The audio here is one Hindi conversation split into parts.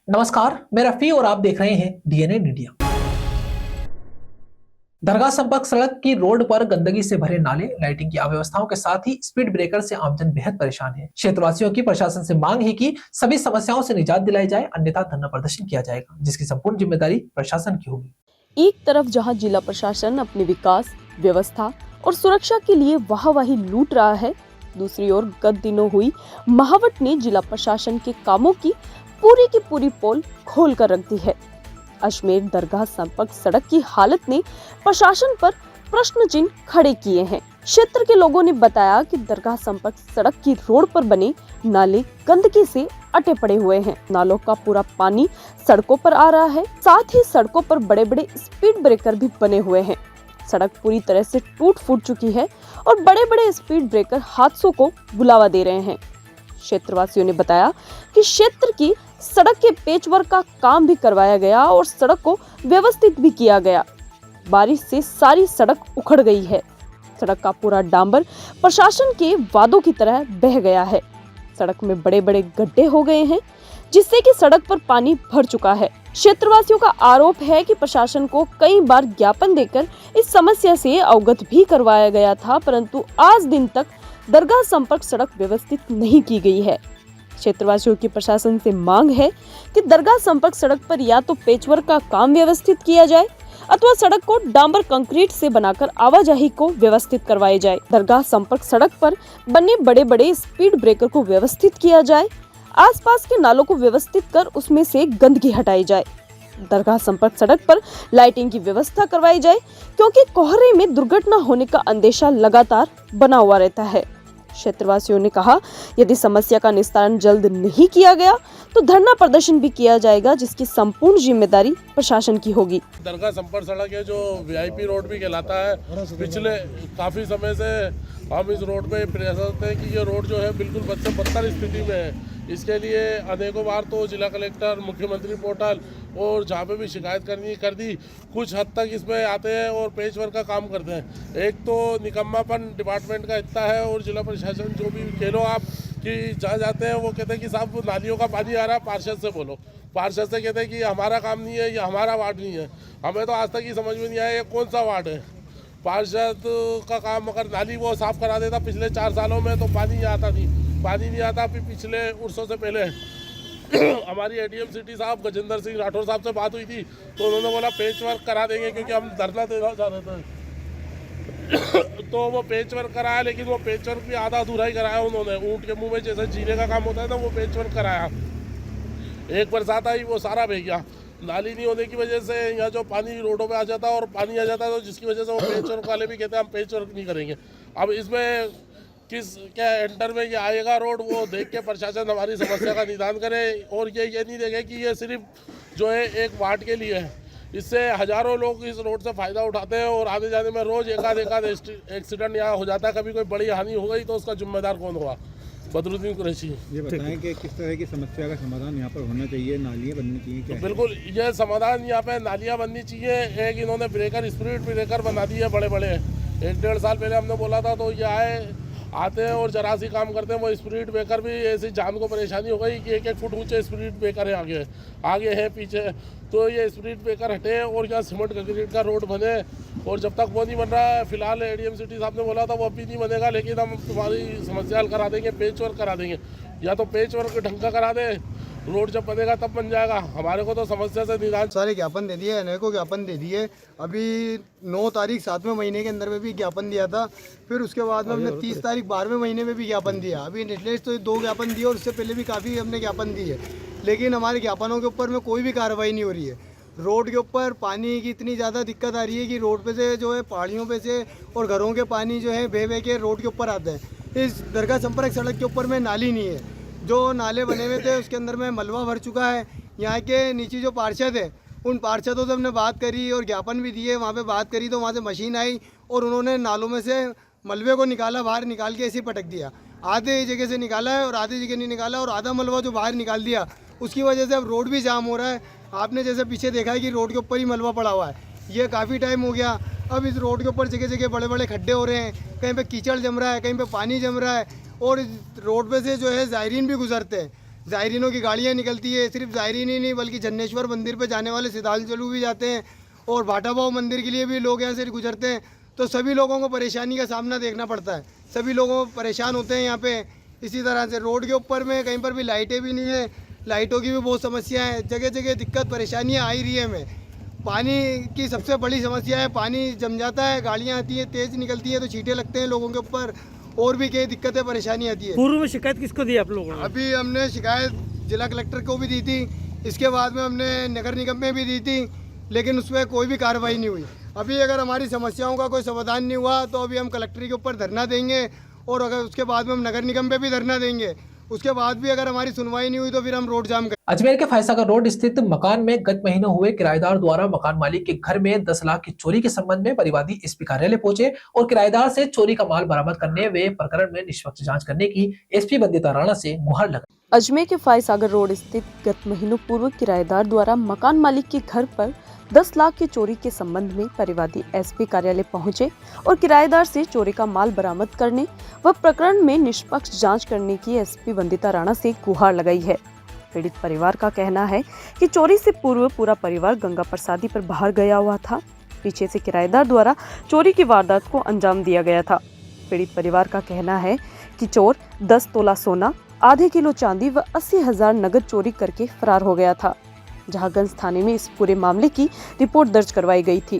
नमस्कार, मैं रफी और आप देख रहे हैं डीएनए इंडिया। दरगाह संपर्क सड़क की रोड पर गंदगी से भरे नाले, लाइटिंग की अव्यवस्थाओं के साथ ही स्पीड ब्रेकर से आमजन बेहद परेशान है। क्षेत्रवासियों की प्रशासन से मांग है कि सभी समस्याओं से निजात दिलाई जाए, अन्यथा धरना प्रदर्शन किया जाएगा, जिसकी संपूर्ण जिम्मेदारी प्रशासन की होगी। एक तरफ जहां जिला प्रशासन अपने विकास, व्यवस्था और सुरक्षा के लिए वाहवाही लूट रहा है, दूसरी ओर गत दिनों हुई महावट ने जिला प्रशासन के कामों की पूरी पोल खोल कर रख दी है। अजमेर दरगाह संपर्क सड़क की हालत ने प्रशासन पर प्रश्न चिन्ह खड़े किए हैं। क्षेत्र के लोगों ने बताया कि दरगाह संपर्क सड़क की रोड पर बने नाले गंदगी से अटे पड़े हुए हैं। नालों का पूरा पानी सड़कों पर आ रहा है, साथ ही सड़कों पर बड़े बड़े स्पीड ब्रेकर भी बने हुए हैं। सड़क पूरी तरह से टूट फूट चुकी है और बड़े बड़े स्पीड ब्रेकर हादसों को बुलावा दे रहे हैं। क्षेत्रवासियों ने बताया कि क्षेत्र की सड़क के पेचवर्क का काम भी करवाया गया और सड़क को व्यवस्थित भी किया गया। बारिश से सारी सड़क उखड़ गई है। सड़क का पूरा डांबर प्रशासन के वादों की तरह बह गया है। सड़क में बड़े बड़े गड्ढे हो गए हैं, जिससे कि सड़क पर पानी भर चुका है। क्षेत्रवासियों का आरोप है कि प्रशासन को कई बार ज्ञापन देकर इस समस्या से अवगत भी करवाया गया था, परंतु आज दिन तक दरगाह संपर्क सड़क व्यवस्थित नहीं की गई है। क्षेत्रवासियों की प्रशासन से मांग है कि दरगाह संपर्क सड़क पर या तो पेचवर्क का काम व्यवस्थित किया जाए अथवा सड़क को डांबर कंक्रीट से बनाकर आवाजाही को व्यवस्थित करवाई जाए। दरगाह संपर्क सड़क पर बने बड़े बड़े स्पीड ब्रेकर को व्यवस्थित किया जाए। आसपास के नालों को व्यवस्थित कर उसमें से गंदगी हटाई जाए। दरगाह संपर्क सड़क पर लाइटिंग की व्यवस्था करवाई जाए, क्योंकि कोहरे में दुर्घटना होने का अंदेशा लगातार बना हुआ रहता है। क्षेत्रवासियों ने कहा, यदि समस्या का निस्तारण जल्द नहीं किया गया तो धरना प्रदर्शन भी किया जाएगा, जिसकी संपूर्ण जिम्मेदारी प्रशासन की होगी। दरगाह संपर्क सड़क है जो वीआईपी रोड भी कहलाता है। पिछले काफ़ी समय से हम इस रोड पे प्रयास करते हैं कि ये रोड जो है बिल्कुल बद से बदतर स्थिति में है। इसके लिए अनेकों बार तो जिला कलेक्टर, मुख्यमंत्री पोर्टल और जहाँ पे भी शिकायत कर दी। कुछ हद तक इसमें आते हैं और पेच वर्क का काम करते हैं। एक तो निकम्मापन डिपार्टमेंट का इतना है और जिला प्रशासन जो भी कह लो आप कि जहाँ जाते हैं वो कहते हैं कि साहब नालियों का पानी आ रहा है, पार्षद से बोलो। पार्षद से कहते हैं कि हमारा काम नहीं है, ये हमारा वार्ड नहीं है। हमें तो आज तक ही समझ में नहीं आया ये कौन सा वार्ड है। पार्षद का काम अगर नाली वो साफ़ करा देता पिछले 4 सालों में तो पानी नहीं आता। फिर पिछले उर्सों से पहले हमारी एडीएम सिटी साहब गजेंद्र सिंह राठौर साहब से बात हुई थी, तो उन्होंने बोला पेच वर्क करा देंगे, क्योंकि हम धरना देना चाह रहे थे। तो वो पेच वर्क कराया, लेकिन वो पेच वर्क भी आधा अधूरा ही कराया उन्होंने। ऊँट के मुंह में जैसे जीने का काम होता है ना, वो पेच वर्क कराया। एक बरसात आई, वो सारा बह गया। नाली नहीं होने की वजह से यहाँ जो पानी रोडों पे आ जाता है और पानी आ जाता है, तो जिसकी वजह से वो पेच वर्क वाले भी कहते हैं हम पेच वर्क नहीं करेंगे। अब इसमें किस क्या एंटर में ये आएगा रोड, वो देख के प्रशासन हमारी समस्या का निदान करे और ये नहीं देखे कि ये सिर्फ जो है एक वार्ड के लिए है। इससे हज़ारों लोग इस रोड से फ़ायदा उठाते हैं और आने जाने में रोज़ एकाध एक्सीडेंट यहाँ हो जाता है। कभी कोई बड़ी हानि हो गई तो उसका जिम्मेदार कौन होगा? बदरुद्दीन कुरैशी। ये बताएं कि किस तरह की समस्या का समाधान यहाँ पर होना चाहिए, नालियाँ बननी चाहिए क्या? बिल्कुल, ये समाधान यहाँ पे नालियाँ बननी चाहिए। एक इन्होंने ब्रेकर, स्पीड ब्रेकर बना दिए बड़े बड़े। 1-1.5 साल पहले हमने बोला था, तो ये आते हैं और जरा सी काम करते हैं। वो स्पीड ब्रेकर भी ऐसी जान को परेशानी हो गई कि 1-1 फुट ऊंचे स्पीड ब्रेकर है, आगे है पीछे। तो ये स्पीड ब्रेकर हटे और यहाँ सीमेंट कंक्रीट का रोड बने। और जब तक वो नहीं बन रहा है, फिलहाल एडीएम सिटी साहब ने बोला था वो अभी नहीं बनेगा, लेकिन हम तुम्हारी समस्या हल करा देंगे, पेच वर्क करा देंगे। या तो पेच वर्क ढंग का करा दे, रोड जब बनेगा तब बन जाएगा। हमारे को तो समस्या से निदान। सारे ज्ञापन दे दिए, अनेकों ज्ञापन दे दिए। अभी 9 तारीख 7वें महीने के अंदर में भी ज्ञापन दिया था। फिर उसके बाद में हमने 30 तारीख 12वें महीने में भी ज्ञापन दिया। अभी नेटलेस तो 2 ज्ञापन दिए और उससे पहले भी काफ़ी हमने ज्ञापन दिए, लेकिन हमारे ज्ञापनों के ऊपर में कोई भी कार्रवाई नहीं हो रही है। रोड के ऊपर पानी की इतनी ज़्यादा दिक्कत आ रही है कि रोड पे से जो है पहाड़ियों पे से और घरों के पानी जो है बह के रोड के ऊपर आते हैं। इस दरगाह संपर्क सड़क के ऊपर में नाली नहीं है। जो नाले बने हुए थे उसके अंदर में मलबा भर चुका है। यहाँ के नीचे जो पार्षद है, उन पार्षदों से हमने बात करी और ज्ञापन भी दिए। वहाँ पे बात करी तो वहाँ से मशीन आई और उन्होंने नालों में से मलबे को निकाला, बाहर निकाल के ऐसे ही पटक दिया। आधे जगह से निकाला है और आधी जगह नहीं निकाला, और आधा मलबा जो बाहर निकाल दिया उसकी वजह से अब रोड भी जाम हो रहा है। आपने जैसे पीछे देखा है कि रोड के ऊपर ही मलबा पड़ा हुआ है। ये काफ़ी टाइम हो गया। अब इस रोड के ऊपर जगह जगह बड़े बड़े खड्डे हो रहे हैं, कहीं पे कीचड़ जम रहा है, कहीं पे पानी जम रहा है, और इस रोड पे से जो है ज़ायरीन भी गुजरते हैं। ज़ायरीनों की गाड़ियाँ निकलती है, सिर्फ ज़ायरीन ही नहीं बल्कि जन्नेश्वर मंदिर पे जाने वाले श्रद्धालु भी जाते हैं और भाटाभाव मंदिर के लिए भी लोग यहाँ से गुजरते हैं। तो सभी लोगों को परेशानी का सामना देखना पड़ता है, सभी लोगों परेशान होते हैं यहाँ पे। इसी तरह से रोड के ऊपर में कहीं पर भी लाइटें भी नहीं है, लाइटों की भी बहुत समस्या है, जगह जगह दिक्कत परेशानियाँ आ ही रही है हमें। पानी की सबसे बड़ी समस्या है, पानी जम जाता है, गाड़ियाँ आती हैं तेज़ निकलती है तो छींटे लगते हैं लोगों के ऊपर, और भी कई दिक्कतें परेशानी आती है। पूर्व में शिकायत किसको दी आप लोगों ने? अभी हमने शिकायत जिला कलेक्टर को भी दी थी, इसके बाद में हमने नगर निगम में भी दी थी, लेकिन उस पर कोई भी कार्रवाई नहीं हुई। अभी अगर हमारी समस्याओं का कोई समाधान नहीं हुआ तो अभी हम कलेक्टर के ऊपर धरना देंगे और अगर उसके बाद में हम नगर निगम पे भी धरना देंगे। उसके बाद भी अगर हमारी सुनवाई नहीं हुई तो फिर हम रोड जाम करेंगे। अजमेर के फैसागर रोड स्थित मकान में गत महीने हुए किराएदार द्वारा मकान मालिक के घर में 10 लाख की चोरी के संबंध में परिवादी एसपी कार्यालय पहुंचे और किराएदार से चोरी का माल बरामद करने व प्रकरण में निष्पक्ष जांच करने की एसपी वंदिता राणा से गुहार लगाई। अजमेर के फैसागर रोड स्थित गत महीनों पूर्व किराएदार द्वारा मकान मालिक के घर पर 10 लाख की चोरी के संबंध में परिवादी एसपी कार्यालय पहुंचे और किराएदार से चोरी का माल बरामद करने व प्रकरण में निष्पक्ष जांच करने की एसपी वंदिता राणा से गुहार लगाई है। पीड़ित परिवार का कहना है कि चोरी से पूर्व पूरा परिवार गंगा प्रसादी पर बाहर गया हुआ था। पीछे से किराएदार द्वारा चोरी की वारदात को अंजाम दिया गया था। पीड़ित परिवार का कहना है कि चोर 10 तोला सोना, आधे किलो चांदी व 80,000 नगद चोरी करके फरार हो गया था। जहांगंज थाने में इस पूरे मामले की रिपोर्ट दर्ज करवाई गई थी,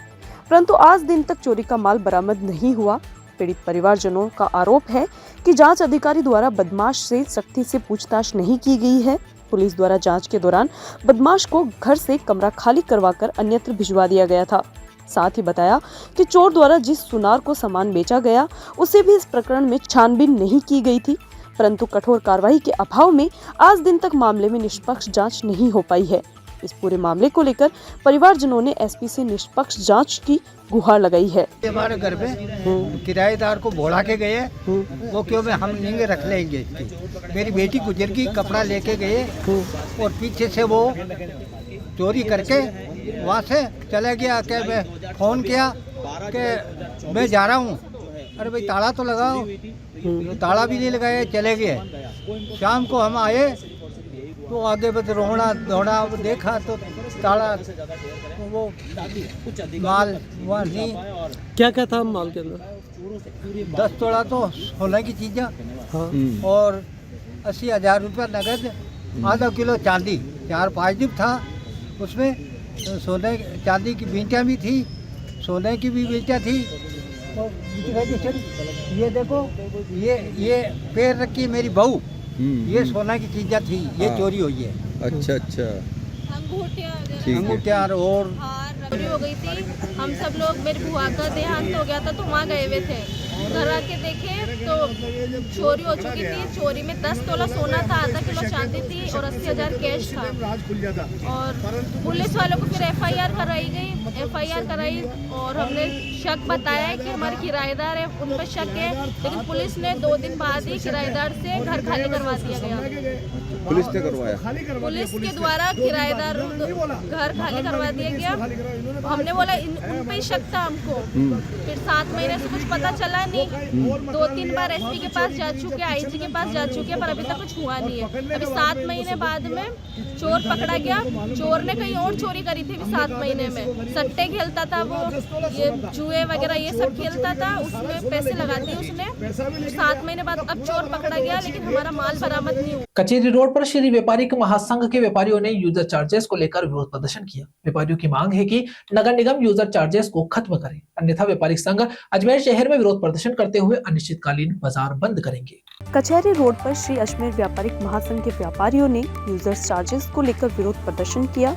परंतु आज दिन तक चोरी का माल बरामद नहीं हुआ। पीड़ित परिवारजनों का आरोप है कि जांच अधिकारी द्वारा बदमाश से सख्ती से पूछताछ नहीं की गई है। पुलिस द्वारा जांच के दौरान बदमाश को घर से कमरा खाली करवाकर अन्यत्र भिजवा दिया गया था। साथ ही बताया कि चोर द्वारा जिस सुनार को सामान बेचा गया उसे भी इस प्रकरण में छानबीन नहीं की गई थी, परंतु कठोर कार्रवाई के अभाव में आज दिन तक मामले में निष्पक्ष जांच नहीं हो पाई है। इस पूरे मामले को लेकर परिवारजनों ने एसपी से निष्पक्ष जांच की गुहार लगाई है। हमारे घर पे किराएदार को बोला के गए, वो क्यों में हम नहीं रख लेंगे इसकी। मेरी बेटी गुजर की कपड़ा लेके गए और पीछे से वो चोरी करके वहाँ से चला गया। के मैं फ़ोन किया कि मैं जा रहा हूँ, अरे भाई ताला तो लगाओ, तो ताला भी नहीं लगाया, चले गए। शाम को हम आए तो आगे बस रोना दौड़ा, देखा तो ताला वो माल वहाँ नहीं। क्या क्या था माल के अंदर? 10 तोला तो सोने की चीज़ें, हाँ। और 80,000 रुपया नगद, आधा किलो चांदी, 4-5 डिब्बा था उसमें। सोने चांदी की बींटियाँ भी थी, सोने की भी बींटियाँ थी। और ये देखो, ये पैर रखी मेरी बहू, ये सोना की चीज़ें थी, ये चोरी हुई है। अच्छा अच्छा, अंगूठियाँ और चोरी हो गई थी। हम सब लोग, मेरी बुआ का देहांत हो गया था तो वहाँ गए हुए थे। घर आके देखे तो चोरी हो चुकी थी। चोरी में 10 तोला सोना था, आधा किलो चांदी थी और 80,000 कैश था। और पुलिस वालों को फिर एफआईआर कराई गई, एफआईआर कराई और हमने शक बताया है कि हमारे किराएदार है, उन पर शक है। लेकिन पुलिस ने 2 दिन बाद ही किराएदार से घर खाली करवा दिया गया। पुलिस ने करवाया? पुलिस के द्वारा किराएदार घर खाली करवा दिया गया। हमने बोला उन पे ही शक था हमको। फिर 7 महीने से कुछ पता चला नहीं। 2-3 बार एसपी के पास जा चुके, आईजी के पास जा चुके, पर अभी तक कुछ हुआ नहीं है। अभी 7 महीने बाद में चोर पकड़ा गया। चोर ने कहीं और चोरी करी थी 7 महीने में। सट्टे खेलता था वो, ये जुए वगैरह ये सब खेलता था, उसमें पैसे लगा दिए उसने। 7 महीने बाद अब चोर पकड़ा गया, लेकिन हमारा माल बरामद नहीं हुआ। कचेरी रोड पर श्री व्यापारिक महासंघ के व्यापारियों ने यूजर चार्जेस को लेकर विरोध प्रदर्शन किया। व्यापारियों की मांग है कि नगर निगम यूजर चार्जेस को खत्म करे, अन्यथा व्यापारिक संघ अजमेर शहर में विरोध प्रदर्शन करते हुए अनिश्चितकालीन बाजार बंद करेंगे। कचहरी रोड पर श्री अजमेर व्यापारिक महासंघ के व्यापारियों ने यूजर चार्जेस को लेकर विरोध प्रदर्शन किया।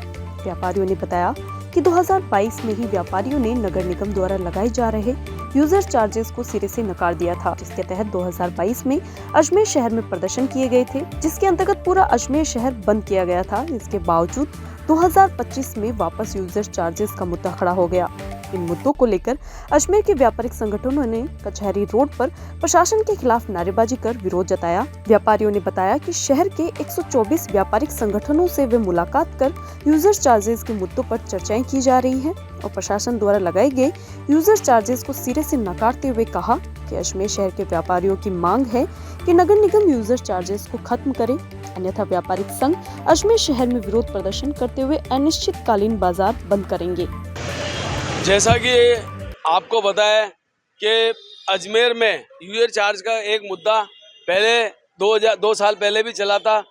व्यापारियों ने बताया कि 2022 में ही व्यापारियों ने नगर निगम द्वारा लगाए जा रहे यूजर चार्जेस को सिरे से नकार दिया था, जिसके तहत 2022 में अजमेर शहर में प्रदर्शन किए गए थे, जिसके अंतर्गत पूरा अजमेर शहर बंद किया गया था। इसके बावजूद 2025 में वापस यूजर चार्जेस का मुद्दा खड़ा हो गया। इन मुद्दों को लेकर अजमेर के व्यापारिक संगठनों ने कचहरी रोड पर प्रशासन के खिलाफ नारेबाजी कर विरोध जताया। व्यापारियों ने बताया कि शहर के 124 व्यापारिक संगठनों से वे मुलाकात कर यूजर चार्जेस के मुद्दों पर चर्चाएं की जा रही हैं और प्रशासन द्वारा लगाए गए यूजर चार्जेस को सिरे से नकारते हुए कहा कि अजमेर शहर के व्यापारियों की मांग है कि नगर निगम यूजर चार्जेस को खत्म करे, अन्यथा व्यापारिक संघ अजमेर शहर में विरोध प्रदर्शन करते हुए अनिश्चितकालीन बाजार बंद करेंगे। जैसा कि आपको पता है कि अजमेर में यूजर चार्ज का एक मुद्दा पहले 2 साल पहले भी चला था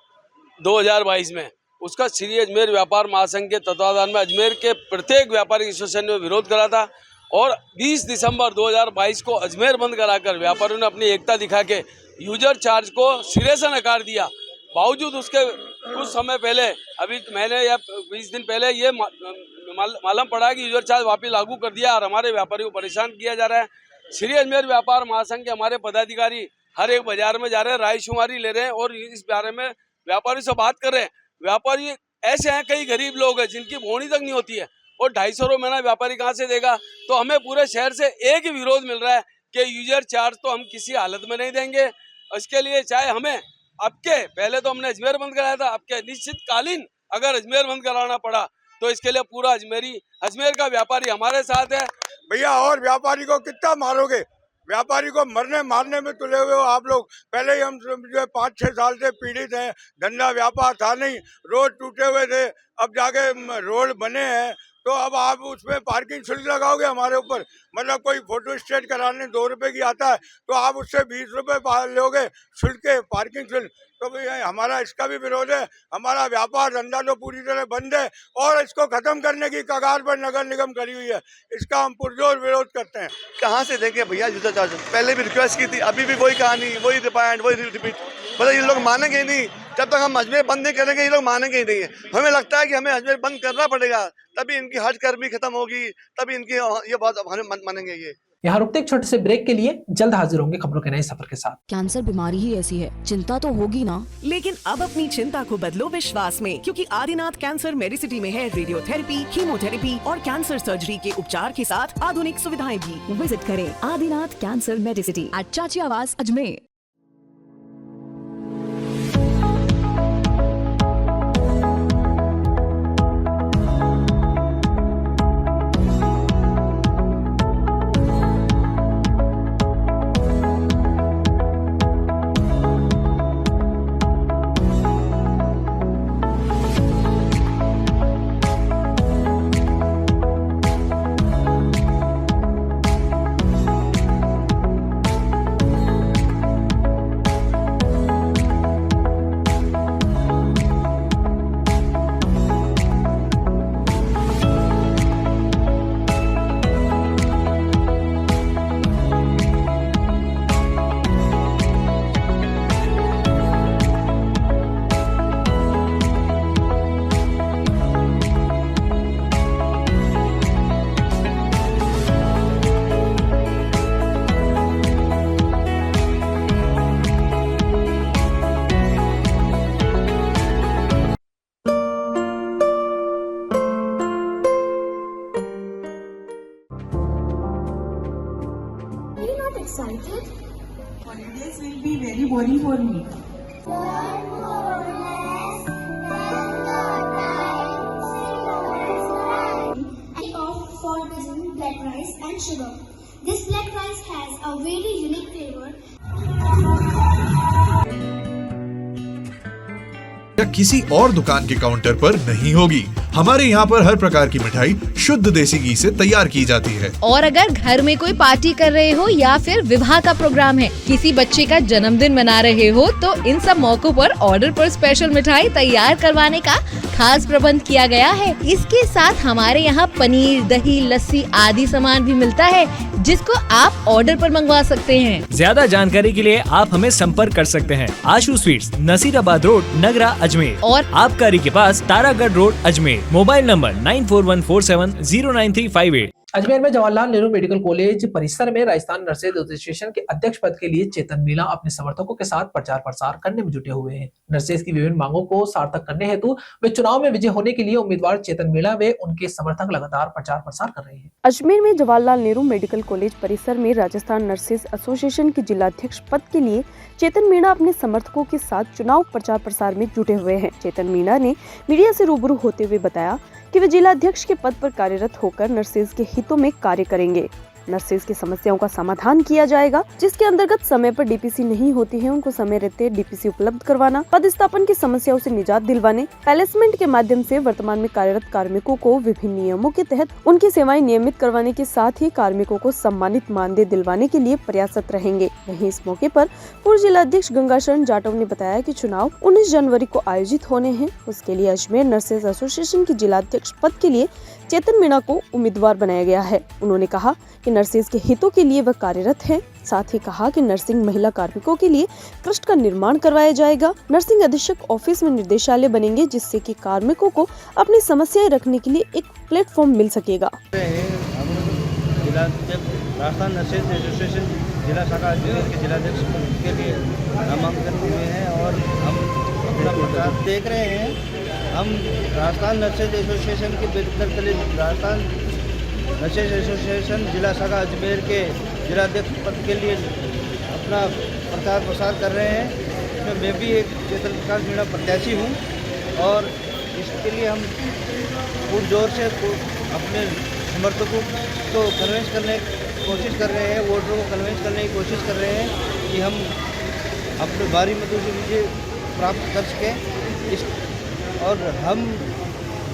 2022 में। उसका श्री अजमेर व्यापार महासंघ के तत्वाधान में अजमेर के प्रत्येक व्यापारिक एसोसिएशन ने विरोध करा था और 20 दिसंबर 2022 को अजमेर बंद कराकर व्यापारियों ने अपनी एकता दिखा के यूजर चार्ज को सिरे से नकार दिया। बावजूद उसके कुछ समय पहले, अभी महीने या 20 दिन पहले ये मालूम पड़ा कि यूजर चार्ज वापस लागू कर दिया और हमारे व्यापारियों को परेशान किया जा रहा है। श्री अजमेर व्यापार महासंघ के हमारे पदाधिकारी हर एक बाजार में जा रहे हैं, रायशुमारी ले रहे हैं और इस बारे में व्यापारियों से बात कर रहे हैं। व्यापारी ऐसे हैं, कई गरीब लोग हैं जिनकी बोनी तक नहीं होती है और 250 रुपये महीना व्यापारी कहाँ से देगा। तो हमें पूरे शहर से एक ही विरोध मिल रहा है कि यूजर चार्ज तो हम किसी हालत में नहीं देंगे। इसके लिए चाहे हमें पहले तो हमने अजमेर बंद कराया था, आपके निश्चितकालीन अगर अजमेर बंद कराना पड़ा तो इसके लिए पूरा अजमेर का व्यापारी हमारे साथ है। भैया और व्यापारी को कितना मारोगे? व्यापारी को मरने मारने में तुले हुए हो आप लोग। पहले ही हम जो 5-6 साल से पीड़ित हैं, धंधा व्यापार था नहीं, रोड टूटे हुए थे, अब जाके रोड बने हैं तो अब आप उसमें पार्किंग शुल्क लगाओगे हमारे ऊपर। मतलब कोई फोटो स्टेट कराने 2 रुपए की आता है तो आप उससे 20 रुपए लोगे शुल्क, पार्किंग शुल्क। तो भाई हमारा इसका भी विरोध है। हमारा व्यापार धंधा तो पूरी तरह बंद है और इसको खत्म करने की कगार पर नगर निगम खड़ी हुई है। इसका हम पुरजोर विरोध करते हैं। कहाँ से देंगे भैया यूजर चार्ज? पहले भी रिक्वेस्ट की थी, अभी भी वही कहानी, वही रिपाइंड, वही रिपीट। मतलब ये लोग मानेंगे ही नहीं। जब तक हम अजमेर बंद नहीं करेंगे ये लोग मानेंगे ही नहीं है। हमें लगता है कि हमें अजमेर बंद करना पड़ेगा, तभी इनकी हज गर्मी खत्म होगी, तभी इनकी ये बात हमें मानेंगे। ये यहाँ रुकते एक छोटे से ब्रेक के लिए, जल्द हाजिर होंगे खबरों के नए सफर के साथ। कैंसर बीमारी ही ऐसी है, चिंता तो होगी ना। लेकिन अब अपनी चिंता को बदलो विश्वास में, क्योंकि आदिनाथ कैंसर मेडिसिटी में है रेडियोथेरेपी, कीमोथेरेपी और कैंसर सर्जरी के उपचार के साथ आधुनिक सुविधाएं भी। विजिट करें आदिनाथ कैंसर मेडिसिटी एट चाची आवास Ajmer. Excited? Holidays will be very boring for me. And for cuisine, black rice and sugar. This black rice has a very unique flavor. या किसी और दुकान के काउंटर पर नहीं होगी। हमारे यहाँ पर हर प्रकार की मिठाई शुद्ध देसी घी से तैयार की जाती है। और अगर घर में कोई पार्टी कर रहे हो या फिर विवाह का प्रोग्राम है, किसी बच्चे का जन्मदिन मना रहे हो, तो इन सब मौकों पर ऑर्डर पर स्पेशल मिठाई तैयार करवाने का खास प्रबंध किया गया है। इसके साथ हमारे यहाँ पनीर, दही, लस्सी आदि सामान भी मिलता है, जिसको आप ऑर्डर पर मंगवा सकते हैं। ज्यादा जानकारी के लिए आप हमें संपर्क कर सकते हैं। आशु स्वीट्स, नसीराबाद रोड, नगरा, अजमेर और आबकारी के पास Taragarh road, Ajmer. Mobile number 9414709358। Ajmer में जवाहरलाल नेहरू मेडिकल कॉलेज परिसर में राजस्थान नर्सेज एसोसिएशन के अध्यक्ष पद के लिए चेतन मीणा अपने समर्थकों के साथ प्रचार प्रसार करने में जुटे हुए हैं। नर्सेज की विभिन्न मांगों को सार्थक करने हेतु वे चुनाव में विजय होने के लिए उम्मीदवार चेतन मीणा व उनके समर्थक लगातार प्रचार प्रसार कर रहे हैं। अजमेर में जवाहरलाल नेहरू मेडिकल कॉलेज परिसर में राजस्थान नर्सेज एसोसिएशन के जिलाध्यक्ष पद के लिए चेतन मीणा अपने समर्थकों के साथ चुनाव प्रचार प्रसार में जुटे हुए हैं। चेतन मीणा ने मीडिया से रूबरू होते हुए बताया कि वे जिलाध्यक्ष के पद पर कार्यरत होकर नर्सेज के हितों में कार्य करेंगे। नर्सेज की समस्याओं का समाधान किया जाएगा, जिसके अंतर्गत समय पर डीपीसी नहीं होती है उनको समय रहते डीपीसी उपलब्ध करवाना, पदस्थापन की समस्याओं से निजात दिलवाने, प्लेसमेंट के माध्यम से वर्तमान में कार्यरत कार्मिकों को विभिन्न नियमों के तहत उनकी सेवाएं नियमित करवाने के साथ ही कार्मिकों को सम्मानित मानदेय दिलवाने के लिए प्रयासरत रहेंगे। वहीं इस मौके पर पूर्व जिला अध्यक्ष गंगाशरण जाटव ने बताया कि चुनाव 19 जनवरी को आयोजित होने हैं। उसके लिए अजमेर नर्सेज एसोसिएशन की जिला अध्यक्ष पद के लिए चेतन मीणा को उम्मीदवार बनाया गया है। उन्होंने कहा कि नर्सेज के हितों के लिए वह कार्यरत है। साथ ही कहा कि नर्सिंग महिला कार्मिकों के लिए कृष्ट का निर्माण करवाया जाएगा। नर्सिंग अधीक्षक ऑफिस में निर्देशालय बनेंगे, जिससे कि कार्मिकों को अपनी समस्याएं रखने के लिए एक प्लेटफॉर्म मिल सकेगा। राजस्थान नर्सेज एसोसिएशन जिला शाखा अजमेर के जिलाध्यक्ष के लिए नामांकन हुए हैं और हम अपना प्रचार देख रहे हैं। हम राजस्थान नर्सेज एसोसिएशन के बेहतर राजस्थान नर्सेज एसोसिएशन जिला शाखा अजमेर के जिलाध्यक्ष पद के लिए अपना प्रचार प्रसार कर रहे हैं। इसमें मैं भी एक चेतन प्रकाश मीणा प्रत्याशी हूँ और इसके लिए हम पुरजोर से अपने समर्थकों को कन्विंस करने की कोशिश कर रहे हैं, वोटरों को कन्विंस करने की कोशिश कर रहे हैं कि हम अपने भारी मतों से विजय प्राप्त कर सकें। इस और हम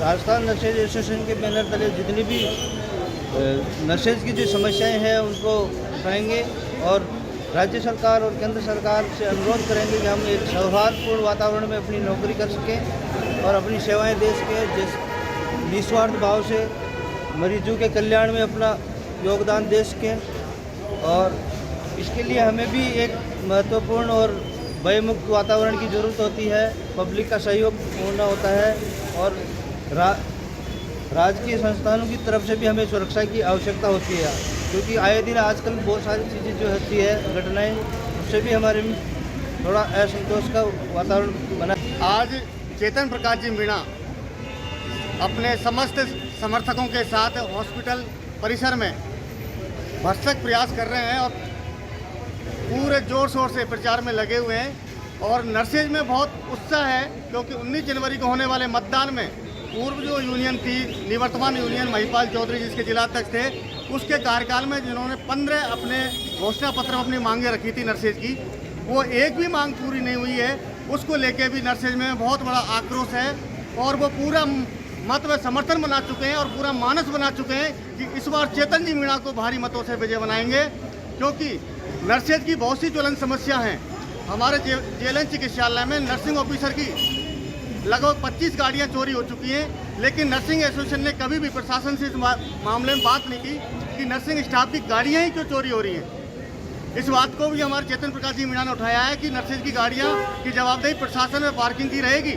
राजस्थान नर्सेज एसोसिएशन के बैनर तले जितनी भी नर्सेज की जो समस्याएं हैं उनको उठाएंगे और राज्य सरकार और केंद्र सरकार से अनुरोध करेंगे कि हम एक सौहार्दपूर्ण वातावरण में अपनी नौकरी कर सकें और अपनी सेवाएं दे सकें, जिस निस्वार्थ भाव से मरीजों के कल्याण में अपना योगदान दे सकें। और इसके लिए हमें भी एक महत्वपूर्ण और भयमुक्त वातावरण की ज़रूरत होती है। पब्लिक का सहयोग होना होता है और राजकीय संस्थानों की तरफ से भी हमें सुरक्षा की आवश्यकता होती है, क्योंकि आए दिन आजकल बहुत सारी चीज़ें जो होती है घटनाएं, उससे भी हमारे में थोड़ा असंतोष का वातावरण बना। आज चेतन प्रकाश जी मीणा अपने समस्त समर्थकों के साथ हॉस्पिटल परिसर में भरसक प्रयास कर रहे हैं और पूरे जोर शोर से प्रचार में लगे हुए हैं और नर्सेज में बहुत उत्साह है, क्योंकि 19 जनवरी को होने वाले मतदान में पूर्व जो यूनियन थी, निवर्तमान यूनियन महिपाल चौधरी जिसके जिलाध्यक्ष थे, उसके कार्यकाल में जिन्होंने 15 अपने घोषणा पत्र में अपनी मांगें रखी थी नर्सेज की, वो एक भी मांग पूरी नहीं हुई है। उसको लेके भी नर्सेज में बहुत बड़ा आक्रोश है और वो पूरा मत व समर्थन बना चुके हैं और पूरा मानस बना चुके हैं कि इस बार चेतन जी मीणा को भारी मतों से विजय बनाएंगे, क्योंकि नर्सेज की बहुत सी ज्वलंत समस्या हैं। हमारे जेएलएन चिकित्सालय में नर्सिंग ऑफिसर की लगभग 25 गाड़ियां चोरी हो चुकी हैं, लेकिन नर्सिंग एसोसिएशन ने कभी भी प्रशासन से इस मामले में बात नहीं की कि नर्सिंग स्टाफ की गाड़ियां ही क्यों चोरी हो रही हैं। इस बात को भी हमारे चेतन प्रकाश जी मीणा ने उठाया है कि नर्सेज की गाड़ियां की जवाबदेही प्रशासन में पार्किंग की रहेगी,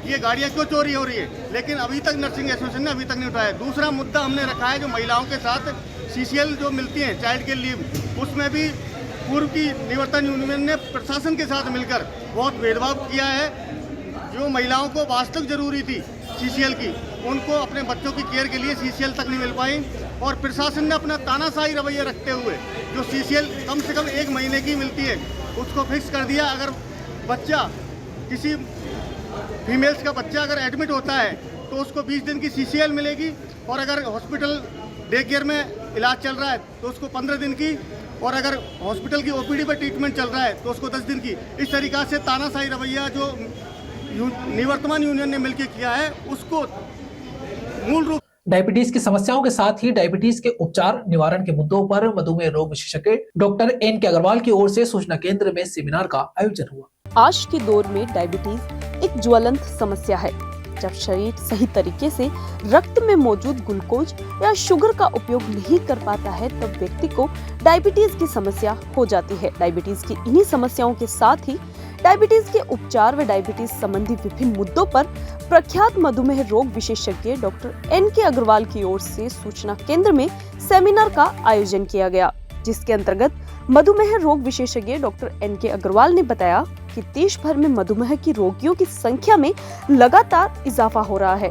ये गाड़ियां क्यों चोरी हो रही है, लेकिन अभी तक नर्सिंग एसोसिएशन ने अभी तक नहीं उठाया। दूसरा मुद्दा हमने रखा है जो महिलाओं के साथ सीसीएल जो मिलती हैं, चाइल्ड केयर लीव, उसमें भी पूर्व की निवर्तन यूनियन ने प्रशासन के साथ मिलकर बहुत भेदभाव किया है। जो महिलाओं को वास्तविक जरूरी थी सीसीएल की, उनको अपने बच्चों की केयर के लिए सीसीएल तक नहीं मिल पाई और प्रशासन ने अपना तानाशाही रवैया रखते हुए जो सीसीएल कम से कम 1 महीने की मिलती है उसको फिक्स कर दिया। अगर बच्चा किसी फीमेल्स का बच्चा अगर एडमिट होता है तो उसको 20 दिन की सीसीएल मिलेगी और अगर हॉस्पिटल डे केयर में इलाज चल रहा है तो उसको 15 दिन की, और अगर हॉस्पिटल की ओपीडी पर ट्रीटमेंट चल रहा है तो उसको 10 दिन की। इस तरीक़ा से तानाशाही रवैया जो निवर्तमान यूनियन ने मिलकर किया है उसको मूल रूप। डायबिटीज की समस्याओं के साथ ही डायबिटीज के उपचार निवारण के मुद्दों पर मधुमेह रोग विशेषज्ञ डॉक्टर एन के अग्रवाल की ओर से सूचना केंद्र में सेमिनार का आयोजन हुआ। आज के दौर में डायबिटीज एक ज्वलंत समस्या है। जब शरीर सही तरीके से रक्त में मौजूद ग्लूकोज या शुगर का उपयोग नहीं कर पाता है तब व्यक्ति को डायबिटीज की समस्या हो जाती है। डायबिटीज की इन्हीं समस्याओं के साथ ही डायबिटीज के उपचार व डायबिटीज संबंधी विभिन्न मुद्दों पर प्रख्यात मधुमेह रोग विशेषज्ञ डॉक्टर एन के अग्रवाल की ओर से सूचना केंद्र में सेमिनार का आयोजन किया गया, जिसके अंतर्गत मधुमेह रोग विशेषज्ञ डॉक्टर एन के अग्रवाल ने बताया कि देश भर में मधुमेह की रोगियों की संख्या में लगातार इजाफा हो रहा है।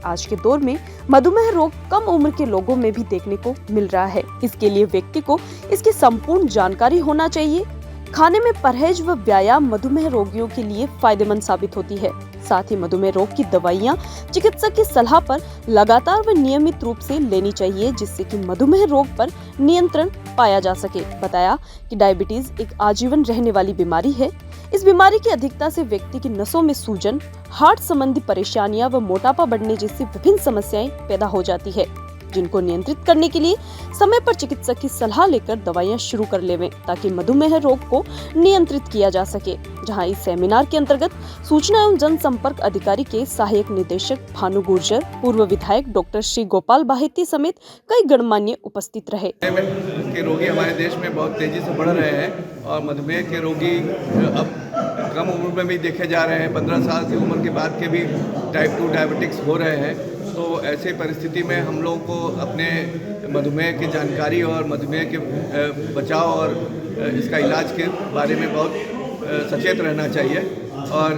आज के दौर में मधुमेह रोग कम उम्र के लोगों में भी देखने को मिल रहा है। इसके लिए व्यक्ति को इसकी संपूर्ण जानकारी होना चाहिए। खाने में परहेज व व्यायाम मधुमेह रोगियों के लिए फायदेमंद साबित होती है। साथ ही मधुमेह रोग की दवाइयाँ चिकित्सक की सलाह पर लगातार व नियमित रूप से लेनी चाहिए, जिससे कि मधुमेह रोग पर नियंत्रण पाया जा सके। बताया कि डायबिटीज एक आजीवन रहने वाली बीमारी है। इस बीमारी की अधिकता से व्यक्ति की नसों में सूजन, हार्ट संबंधी परेशानियां व मोटापा बढ़ने जैसी विभिन्न समस्याएं पैदा हो जाती है, जिनको नियंत्रित करने के लिए समय पर चिकित्सक की सलाह लेकर दवाइयां शुरू कर लेवें, ताकि मधुमेह रोग को नियंत्रित किया जा सके। जहां इस सेमिनार के अंतर्गत सूचना एवं जनसंपर्क अधिकारी के सहायक निदेशक भानु गुर्जर, पूर्व विधायक डॉक्टर श्री गोपाल बाहेती समेत कई गणमान्य उपस्थित रहे। के रोगी हमारे देश में बहुत तेजी से बढ़ रहे हैं और मधुमेह के रोगी अब कम उम्र में भी देखे जा रहे हैं। 15 साल की उम्र के बाद के भी टाइप 2 डायबिटिक्स हो रहे हैं। तो ऐसे परिस्थिति में हम लोगों को अपने मधुमेह की जानकारी और मधुमेह के बचाव और इसका इलाज के बारे में बहुत सचेत रहना चाहिए और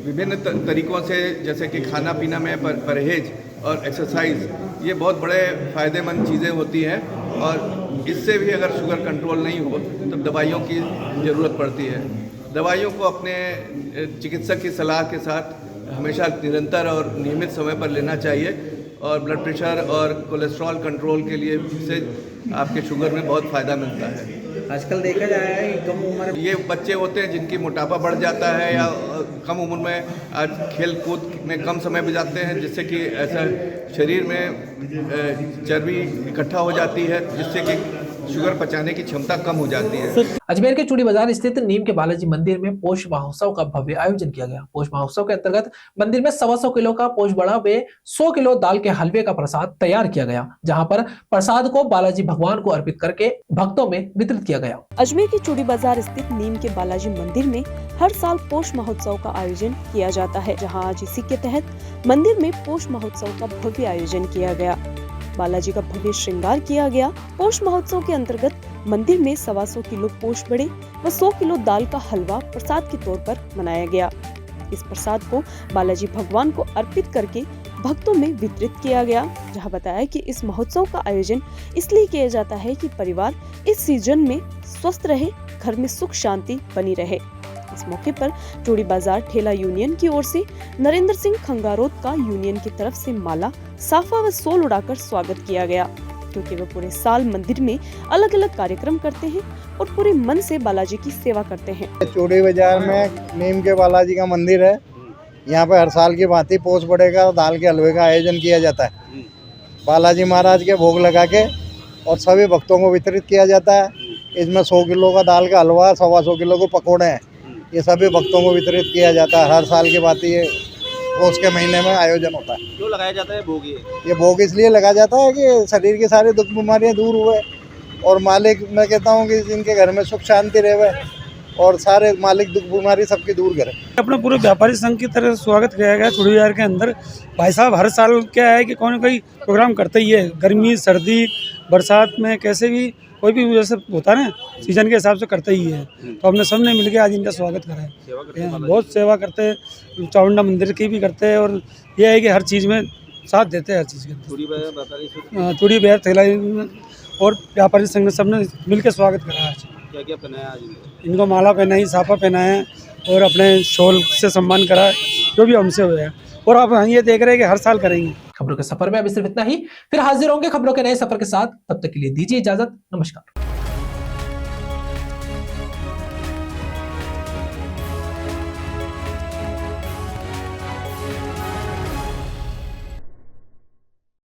विभिन्न तरीकों से, जैसे कि खाना पीना में परहेज और एक्सरसाइज, ये बहुत बड़े फ़ायदेमंद चीज़ें होती हैं और इससे भी अगर शुगर कंट्रोल नहीं हो तो दवाइयों की ज़रूरत पड़ती है। दवाइयों को अपने चिकित्सक की सलाह के साथ हमेशा निरंतर और नियमित समय पर लेना चाहिए और ब्लड प्रेशर और कोलेस्ट्रॉल कंट्रोल के लिए से आपके शुगर में बहुत फ़ायदा मिलता है। आजकल देखा जा रहा है कि कम उम्र ये बच्चे होते हैं जिनकी मोटापा बढ़ जाता है या कम उम्र में आज खेल कूद में कम समय बिताते हैं, जिससे कि ऐसा शरीर में चर्बी इकट्ठा हो जाती है, जिससे कि शुगर पचाने की क्षमता कम हो जाती है। अजमेर के चूड़ी बाजार स्थित नीम के बालाजी मंदिर में पोष महोत्सव का भव्य आयोजन किया गया। पोष महोत्सव के अंतर्गत मंदिर में 125 किलो का पोष बड़ा व 100 किलो दाल के हलवे का प्रसाद तैयार किया गया, जहां पर प्रसाद को बालाजी भगवान को अर्पित करके भक्तों में वितरित किया गया। अजमेर के चूड़ी बाजार स्थित नीम के बालाजी मंदिर में हर साल पोष महोत्सव का आयोजन किया जाता है, जहां आज इसी के तहत मंदिर में पोष महोत्सव का भव्य आयोजन किया गया। बालाजी का भव्य श्रृंगार किया गया। पोष महोत्सव के अंतर्गत मंदिर में 125 किलो पोष बड़े व 100 किलो दाल का हलवा प्रसाद के तौर पर मनाया गया। इस प्रसाद को बालाजी भगवान को अर्पित करके भक्तों में वितरित किया गया। जहां बताया कि इस महोत्सव का आयोजन इसलिए किया जाता है कि परिवार इस सीजन में स्वस्थ रहे, घर में सुख शांति बनी रहे। इस मौके पर चूड़ी बाजार ठेला यूनियन की ओर से नरेंद्र सिंह खंगारोत का यूनियन की तरफ से माला, साफा व सोल उड़ाकर स्वागत किया गया, क्योंकि वो पूरे साल मंदिर में अलग अलग कार्यक्रम करते हैं और पूरे मन से बालाजी की सेवा करते हैं। चूड़ी बाजार में नीम के बालाजी का मंदिर है। यहाँ पे हर साल की भांति पोष बड़े का दाल के हलवे का आयोजन किया जाता है। बालाजी महाराज के भोग लगा के और सभी भक्तों को वितरित किया जाता है। इसमें 100 किलो का दाल का हलवा, 125 किलो के पकौड़े हैं, ये सभी भक्तों को वितरित किया जाता है। हर साल की बात ये पोष के महीने में आयोजन होता है। क्यों लगाया जाता है भोग? ये भोग इसलिए लगा जाता है कि शरीर की सारी दुख बीमारियां दूर हुए और मालिक, मैं कहता हूँ कि जिनके घर में सुख शांति रहे और सारे मालिक दुख बीमारी सबकी दूर करे। अपना पूरे व्यापारी संघ की तरह स्वागत किया गया चूड़ी बाजार के अंदर। भाई साहब हर साल क्या है कि कोई ना कोई प्रोग्राम करते ही है, गर्मी सर्दी बरसात में कैसे भी कोई भी जैसे होता है ना, सीजन के हिसाब से करते ही है। तो हमने सबने मिलके आज इनका स्वागत करा है। बहुत सेवा करते हैं, चामुंडा मंदिर की भी करते हैं और यह है कि हर चीज़ में साथ देते हैं। हर चीज़ के चूड़ी बाजार ठेला और व्यापारी संघ ने सबने मिलकर स्वागत करा है। क्या क्या पहनाया आज इनको? माला पहनाई, साफा पहनाया और अपने शॉल से सम्मान करा, जो भी हमसे हुआ है। और अब हम ये देख रहे हैं कि हर साल करेंगे। खबरों के सफर में अभी सिर्फ इतना ही, फिर हाजिर होंगे खबरों के नए सफर के साथ। तब तक के लिए दीजिए इजाजत। नमस्कार।